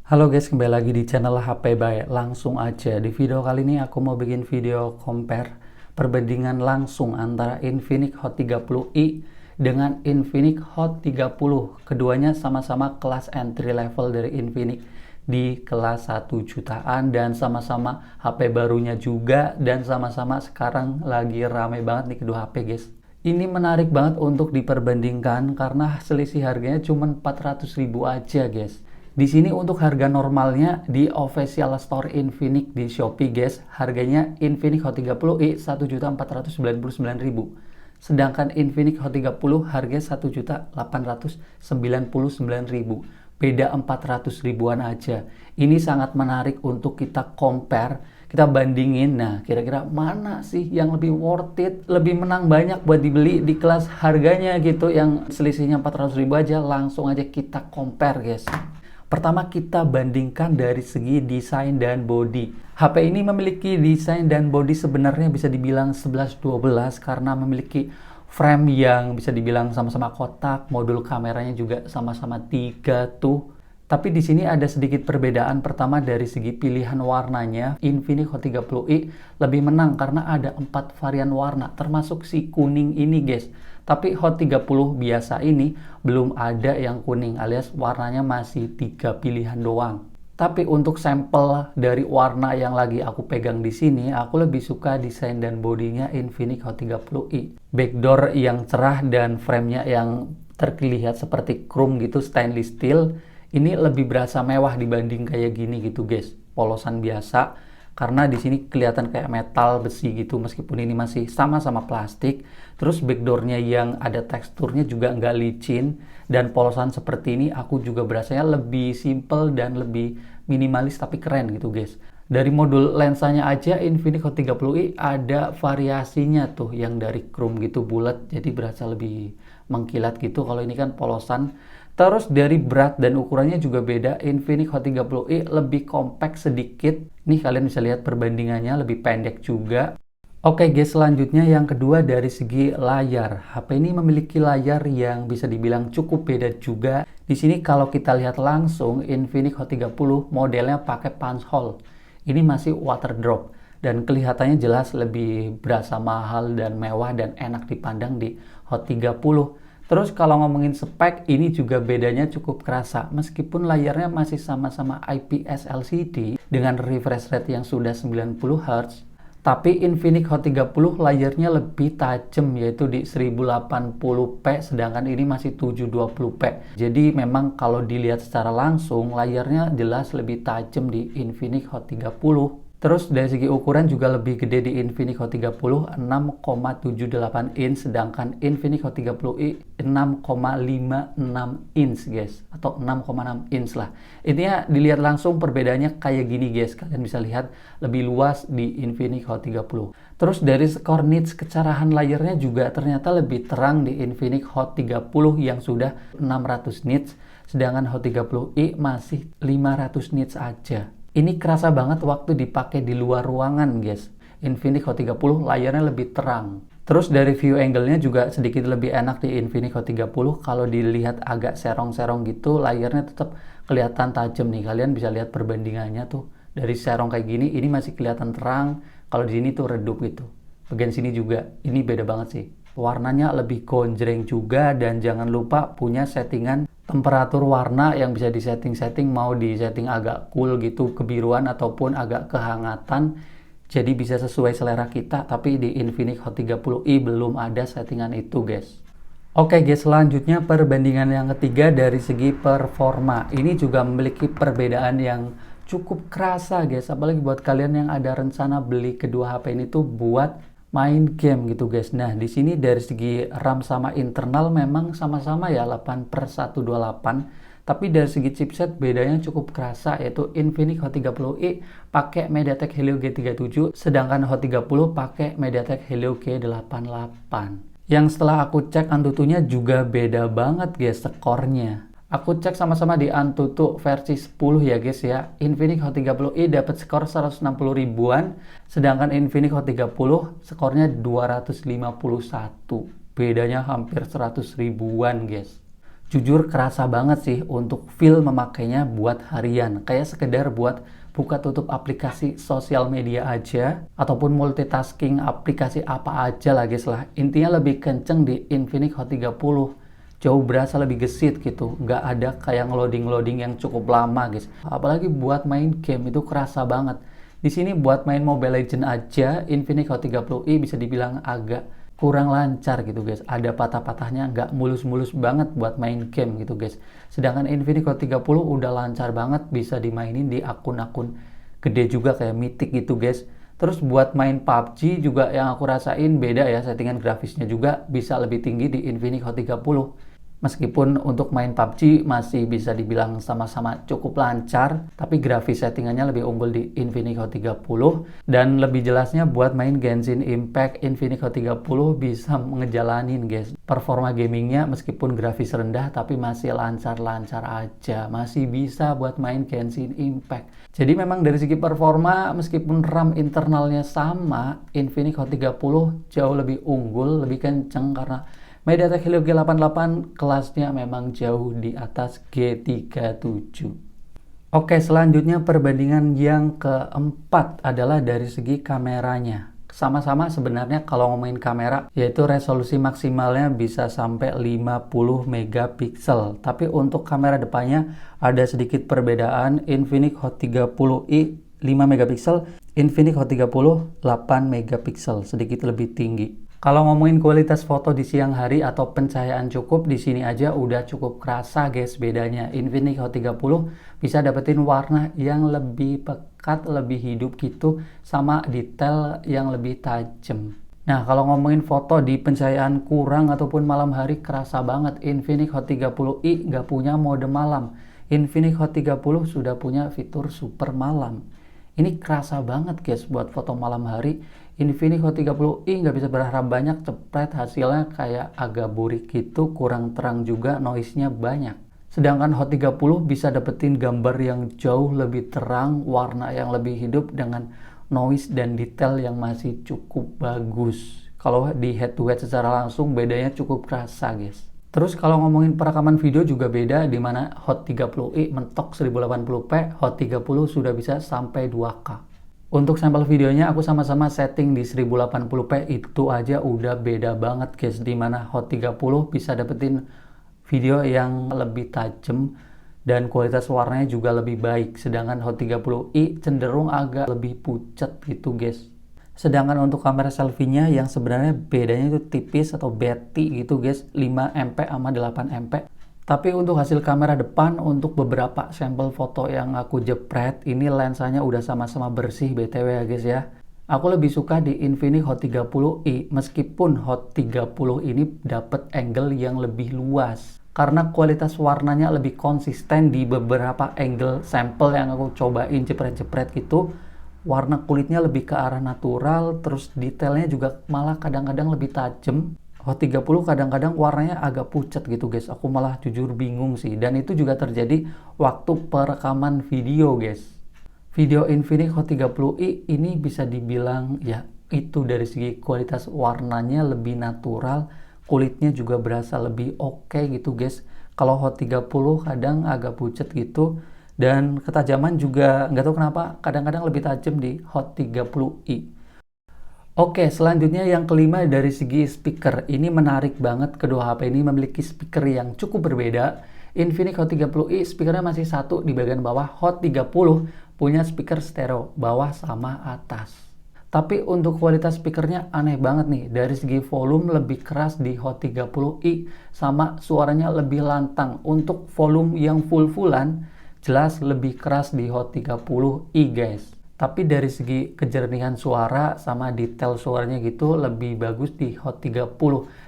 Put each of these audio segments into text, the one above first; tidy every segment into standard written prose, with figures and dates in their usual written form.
Halo guys, kembali lagi di channel HP Baik. Langsung aja, di video kali ini aku mau bikin video compare perbandingan langsung antara Infinix Hot 30i dengan Infinix Hot 30. Keduanya sama-sama kelas entry level dari Infinix di kelas 1 jutaan dan sama-sama HP barunya juga, dan sama-sama sekarang lagi rame banget nih kedua HP guys. Ini menarik banget untuk diperbandingkan karena selisih harganya cuma 400.000 aja guys. Di sini untuk harga normalnya di official store Infinix di Shopee guys, harganya Infinix Hot 30i 1.499.000. Sedangkan Infinix Hot 30 harganya 1.899.000. Beda 400 ribuan aja. Ini sangat menarik untuk kita compare, kita bandingin. Nah, kira-kira mana sih yang lebih worth it, lebih menang banyak buat dibeli di kelas harganya gitu, yang selisihnya 400.000 aja. Langsung aja kita compare guys. Pertama, kita bandingkan dari segi desain dan body. HP ini memiliki desain dan body sebenarnya bisa dibilang 11-12 karena memiliki frame yang bisa dibilang sama-sama kotak, modul kameranya juga sama-sama 3 tuh. Tapi di sini ada sedikit perbedaan. Pertama, dari segi pilihan warnanya, Infinix Hot 30i lebih menang karena ada 4 varian warna, termasuk si kuning ini guys. Tapi Hot 30 biasa ini belum ada yang kuning, alias warnanya masih 3 pilihan doang. Tapi untuk sampel dari warna yang lagi aku pegang di sini, aku lebih suka desain dan bodinya Infinix Hot 30i. Backdoor yang cerah dan framenya yang terlihat seperti chrome gitu, stainless steel. Ini lebih berasa mewah dibanding kayak gini gitu guys, polosan biasa. Karena di sini kelihatan kayak metal besi gitu, meskipun ini masih sama-sama plastik. Terus backdoornya yang ada teksturnya juga nggak licin, dan polosan seperti ini aku juga berasanya lebih simple dan lebih minimalis tapi keren gitu guys. Dari modul lensanya aja Infinix Hot 30i ada variasinya tuh, yang dari chrome gitu bulat, jadi berasa lebih mengkilat gitu. Kalau ini kan polosan. Terus dari berat dan ukurannya juga beda. Infinix Hot 30i lebih compact sedikit. Nih kalian bisa lihat perbandingannya, lebih pendek juga. Oke guys, selanjutnya yang kedua dari segi layar. HP ini memiliki layar yang bisa dibilang cukup beda juga. Di sini kalau kita lihat langsung, Infinix Hot 30 modelnya pakai punch hole. Ini masih water drop dan kelihatannya jelas lebih berasa mahal dan mewah dan enak dipandang di Hot 30. Terus kalau ngomongin spek, ini juga bedanya cukup kerasa. Meskipun layarnya masih sama-sama IPS LCD dengan refresh rate yang sudah 90 Hz, tapi Infinix Hot 30 layarnya lebih tajam, yaitu di 1080p, sedangkan ini masih 720p. Jadi memang kalau dilihat secara langsung, layarnya jelas lebih tajam di Infinix Hot 30. Terus dari segi ukuran juga lebih gede di Infinix Hot 30, 6,78 inch, sedangkan Infinix Hot 30i 6,56 inch guys, atau 6,6 inch lah. Intinya dilihat langsung perbedaannya kayak gini guys, kalian bisa lihat lebih luas di Infinix Hot 30. Terus dari skor nits kecerahan layarnya juga ternyata lebih terang di Infinix Hot 30 yang sudah 600 nits, sedangkan Hot 30i masih 500 nits aja. Ini kerasa banget waktu dipakai di luar ruangan guys. Infinix Hot 30 layarnya lebih terang. Terus dari view angle-nya juga sedikit lebih enak di Infinix Hot 30. Kalau dilihat agak serong-serong gitu, layarnya tetap kelihatan tajam nih. Kalian bisa lihat perbandingannya tuh. Dari serong kayak gini, ini masih kelihatan terang. Kalau di sini tuh redup gitu. Bagian sini juga, ini beda banget sih. Warnanya lebih gonjreng juga, dan jangan lupa punya settingan temperatur warna yang bisa disetting-setting, mau disetting agak cool gitu, kebiruan ataupun agak kehangatan. Jadi bisa sesuai selera kita, tapi di Infinix Hot 30i belum ada settingan itu guys. Oke guys, selanjutnya perbandingan yang ketiga dari segi performa. Ini juga memiliki perbedaan yang cukup kerasa guys, apalagi buat kalian yang ada rencana beli kedua HP ini tuh buat main game gitu guys. Nah, di sini dari segi RAM sama internal memang sama-sama ya 8/128, tapi dari segi chipset bedanya cukup kerasa, yaitu Infinix Hot 30i pakai MediaTek Helio G37, sedangkan Hot 30 pakai MediaTek Helio G88. Yang setelah aku cek Antutunya juga beda banget guys skornya. Aku cek sama-sama di Antutu versi 10 ya guys ya. Infinix Hot 30i dapat skor 160 ribuan, sedangkan Infinix Hot 30 skornya 251. Bedanya hampir 100 ribuan guys. Jujur kerasa banget sih untuk feel memakainya buat harian. Kayak sekedar buat buka tutup aplikasi sosial media aja, ataupun multitasking aplikasi apa aja lah guys lah. Intinya lebih kenceng di Infinix Hot 30. Jauh berasa lebih gesit gitu. Nggak ada kayak ngeloading-loading yang cukup lama guys. Apalagi buat main game itu kerasa banget. Di sini buat main Mobile Legends aja, Infinix Hot 30i bisa dibilang agak kurang lancar gitu guys. Ada patah-patahnya, nggak mulus-mulus banget buat main game gitu guys. Sedangkan Infinix Hot 30 udah lancar banget, bisa dimainin di akun-akun gede juga kayak Mythic gitu guys. Terus buat main PUBG juga yang aku rasain beda ya, settingan grafisnya juga bisa lebih tinggi di Infinix Hot 30. Meskipun untuk main PUBG masih bisa dibilang sama-sama cukup lancar, tapi grafis settingannya lebih unggul di Infinix Hot 30. Dan lebih jelasnya buat main Genshin Impact, Infinix Hot 30 bisa ngejalanin guys. Performa gamingnya meskipun grafis rendah, tapi masih lancar-lancar aja. Masih bisa buat main Genshin Impact. Jadi memang dari segi performa, meskipun RAM internalnya sama, Infinix Hot 30 jauh lebih unggul, lebih kenceng karena MediaTek Helio G88 kelasnya memang jauh di atas G37. Oke, selanjutnya perbandingan yang keempat adalah dari segi kameranya. Sama-sama sebenarnya kalau ngomongin kamera, yaitu resolusi maksimalnya bisa sampai 50 megapiksel. Tapi untuk kamera depannya ada sedikit perbedaan. Infinix Hot 30i 5 megapiksel, Infinix Hot 30 8 megapiksel, sedikit lebih tinggi. Kalau ngomongin kualitas foto di siang hari atau pencahayaan cukup, di sini aja udah cukup kerasa guys bedanya. Infinix Hot 30 bisa dapetin warna yang lebih pekat, lebih hidup gitu, sama detail yang lebih tajam. Nah, kalau ngomongin foto di pencahayaan kurang ataupun malam hari, kerasa banget Infinix Hot 30i nggak punya mode malam. Infinix Hot 30 sudah punya fitur super malam. Ini kerasa banget guys buat foto malam hari. Infinix Hot 30i nggak bisa berharap banyak, cepret, hasilnya kayak agak burik gitu, kurang terang juga, noise-nya banyak. Sedangkan Hot 30 bisa dapetin gambar yang jauh lebih terang, warna yang lebih hidup dengan noise dan detail yang masih cukup bagus. Kalau di head to head secara langsung bedanya cukup kerasa guys. Terus kalau ngomongin perekaman video juga beda, di mana Hot 30i mentok 1080p, Hot 30 sudah bisa sampai 2K. Untuk sampel videonya aku sama-sama setting di 1080p, itu aja udah beda banget guys, dimana Hot 30 bisa dapetin video yang lebih tajam dan kualitas warnanya juga lebih baik, sedangkan Hot 30i cenderung agak lebih pucat gitu guys. Sedangkan untuk kamera selfie-nya yang sebenarnya bedanya itu tipis atau betty gitu guys, 5MP sama 8MP. Tapi untuk hasil kamera depan, untuk beberapa sampel foto yang aku jepret, ini lensanya udah sama-sama bersih BTW ya guys ya. Aku lebih suka di Infinix Hot 30i, meskipun Hot 30 ini dapat angle yang lebih luas. Karena kualitas warnanya lebih konsisten di beberapa angle sampel yang aku cobain jepret-jepret gitu. Warna kulitnya lebih ke arah natural, terus detailnya juga malah kadang-kadang lebih tajam. Hot 30 kadang-kadang warnanya agak pucat gitu guys, aku malah jujur bingung sih. Dan itu juga terjadi waktu perekaman video guys. Video Infinix Hot 30i ini bisa dibilang ya itu dari segi kualitas warnanya lebih natural, kulitnya juga berasa lebih oke gitu guys. Kalau Hot 30 kadang agak pucat gitu, dan ketajaman juga nggak tahu kenapa kadang-kadang lebih tajam di Hot 30i. Oke, selanjutnya yang kelima dari segi speaker. Ini menarik banget, kedua HP ini memiliki speaker yang cukup berbeda. Infinix Hot 30i speakernya masih satu di bagian bawah, Hot 30 punya speaker stereo, bawah sama atas. Tapi untuk kualitas speakernya aneh banget nih, dari segi volume lebih keras di Hot 30i, sama suaranya lebih lantang. Untuk volume yang full-fullan, jelas lebih keras di Hot 30i guys. Tapi dari segi kejernihan suara sama detail suaranya gitu lebih bagus di Hot 30.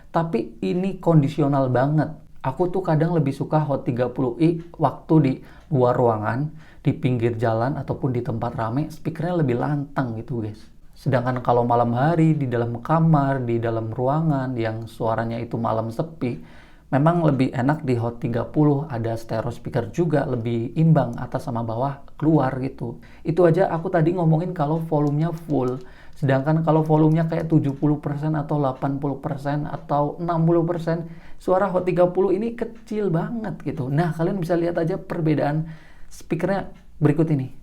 Tapi ini kondisional banget. Aku tuh kadang lebih suka Hot 30i waktu di luar ruangan, di pinggir jalan ataupun di tempat rame, speakernya lebih lantang gitu guys. Sedangkan kalau malam hari di dalam kamar, di dalam ruangan yang suaranya itu malam sepi, memang lebih enak di Hot 30, ada stereo speaker juga, lebih imbang atas sama bawah keluar gitu. Itu aja aku tadi ngomongin kalau volumenya full. Sedangkan kalau volumenya kayak 70% atau 80% atau 60%, suara Hot 30 ini kecil banget gitu. Nah, kalian bisa lihat aja perbedaan speakernya berikut ini.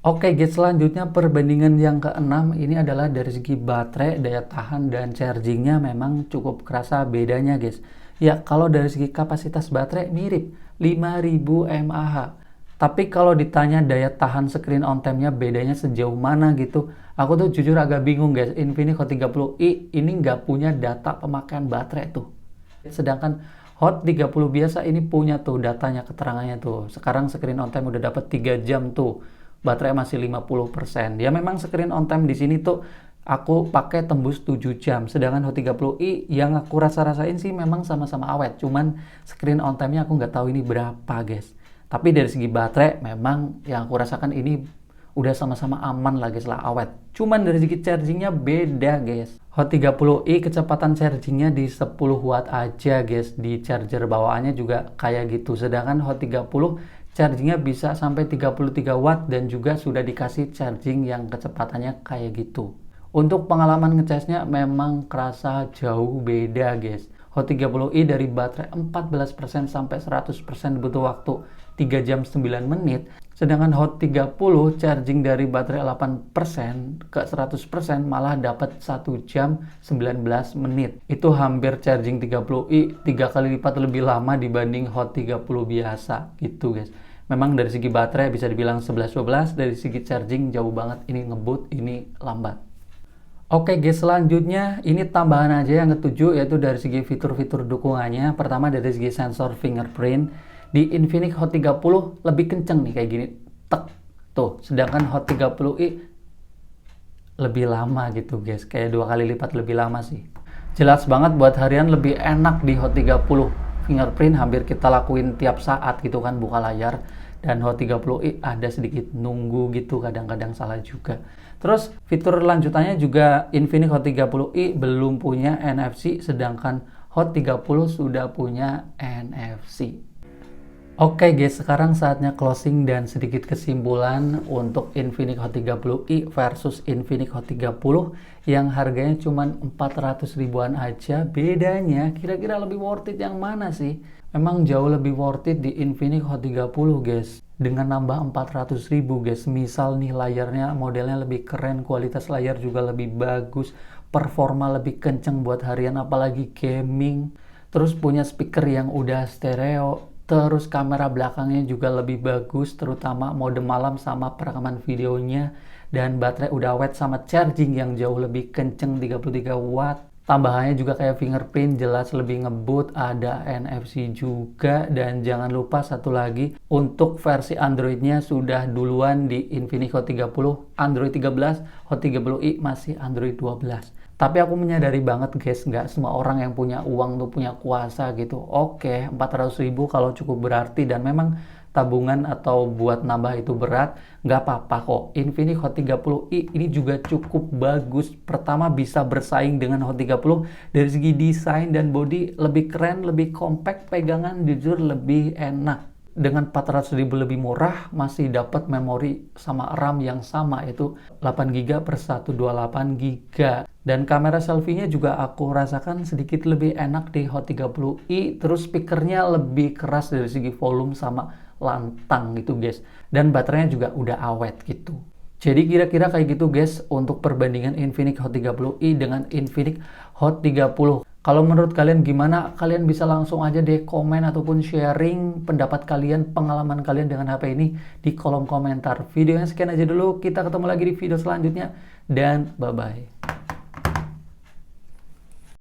Oke guys, selanjutnya perbandingan yang keenam ini adalah dari segi baterai, daya tahan, dan chargingnya memang cukup kerasa bedanya guys. Ya, kalau dari segi kapasitas baterai mirip 5000 mAh. Tapi kalau ditanya daya tahan screen on time-nya bedanya sejauh mana gitu, aku tuh jujur agak bingung guys. Infinix Hot 30i ini nggak punya data pemakaian baterai tuh. Sedangkan Hot 30 biasa ini punya tuh datanya, keterangannya tuh. Sekarang screen on time udah dapat 3 jam tuh. Baterai masih 50%. Ya memang screen on time di sini tuh aku pakai tembus 7 jam. Sedangkan Hot 30i yang aku rasa-rasain sih memang sama-sama awet. Cuman screen on time-nya aku nggak tahu ini berapa guys. Tapi dari segi baterai memang yang aku rasakan ini udah sama-sama aman lah guys lah, awet. Cuman dari segi chargingnya beda guys. Hot 30i kecepatan chargingnya di 10 watt aja guys. Di charger bawaannya juga kayak gitu. Sedangkan Hot 30 chargingnya bisa sampai 33 watt dan juga sudah dikasih charging yang kecepatannya kayak gitu. Untuk pengalaman ngecasnya memang kerasa jauh beda guys. Hot 30i dari baterai 14% sampai 100% butuh waktu 3 jam 9 menit. Sedangkan Hot 30 charging dari baterai 8% ke 100% malah dapat 1 jam 19 menit. Itu hampir charging 30i 3 kali lipat lebih lama dibanding Hot 30 biasa gitu guys. Memang dari segi baterai bisa dibilang 11-12, dari segi charging jauh banget, ini ngebut, ini lambat. Oke guys, selanjutnya ini tambahan aja yang ketujuh, yaitu dari segi fitur-fitur dukungannya. Pertama dari segi sensor fingerprint, di Infinix Hot 30 lebih kenceng nih kayak gini, tek tuh. Sedangkan Hot 30i lebih lama gitu guys, kayak 2 kali lipat lebih lama sih. Jelas banget buat harian lebih enak di Hot 30. Fingerprint hampir kita lakuin tiap saat gitu kan, buka layar. Dan Hot 30i ada sedikit nunggu gitu, kadang-kadang salah juga. Terus fitur lanjutannya juga Infinix Hot 30i belum punya NFC, sedangkan Hot 30 sudah punya NFC. Oke guys, sekarang saatnya closing dan sedikit kesimpulan untuk Infinix Hot 30i versus Infinix Hot 30 yang harganya cuma 400 ribuan aja. Bedanya kira-kira lebih worth it yang mana sih? Memang jauh lebih worth it di Infinix Hot 30 guys. Dengan nambah 400 ribu guys. Misal nih layarnya modelnya lebih keren, kualitas layar juga lebih bagus, performa lebih kenceng buat harian apalagi gaming. Terus punya speaker yang udah stereo. Terus kamera belakangnya juga lebih bagus, terutama mode malam sama perekaman videonya. Dan baterai udah awet sama charging yang jauh lebih kenceng 33 watt. Tambahannya juga kayak fingerprint, jelas lebih ngebut, ada NFC juga. Dan jangan lupa satu lagi, untuk versi Androidnya sudah duluan di Infinix Hot 30, Android 13, Hot 30i masih Android 12. Tapi aku menyadari banget guys, nggak semua orang yang punya uang tuh punya kuasa gitu. Oke, 400 ribu kalau cukup berarti dan memang tabungan atau buat nambah itu berat, nggak apa-apa kok. Infinix Hot 30i ini juga cukup bagus. Pertama bisa bersaing dengan Hot 30 dari segi desain dan body, lebih keren, lebih compact, pegangan jujur lebih enak. Dengan 400 ribu lebih murah masih dapat memori sama RAM yang sama, yaitu 8GB per 128GB. Dan kamera selfie-nya juga aku rasakan sedikit lebih enak di Hot 30i. Terus speakernya lebih keras dari segi volume sama lantang gitu guys. Dan baterainya juga udah awet gitu. Jadi kira-kira kayak gitu guys untuk perbandingan Infinix Hot 30i dengan Infinix Hot 30. Kalau menurut kalian gimana? Kalian bisa langsung aja deh komen ataupun sharing pendapat kalian, pengalaman kalian dengan HP ini di kolom komentar. Videonya sekian aja dulu, kita ketemu lagi di video selanjutnya dan bye-bye.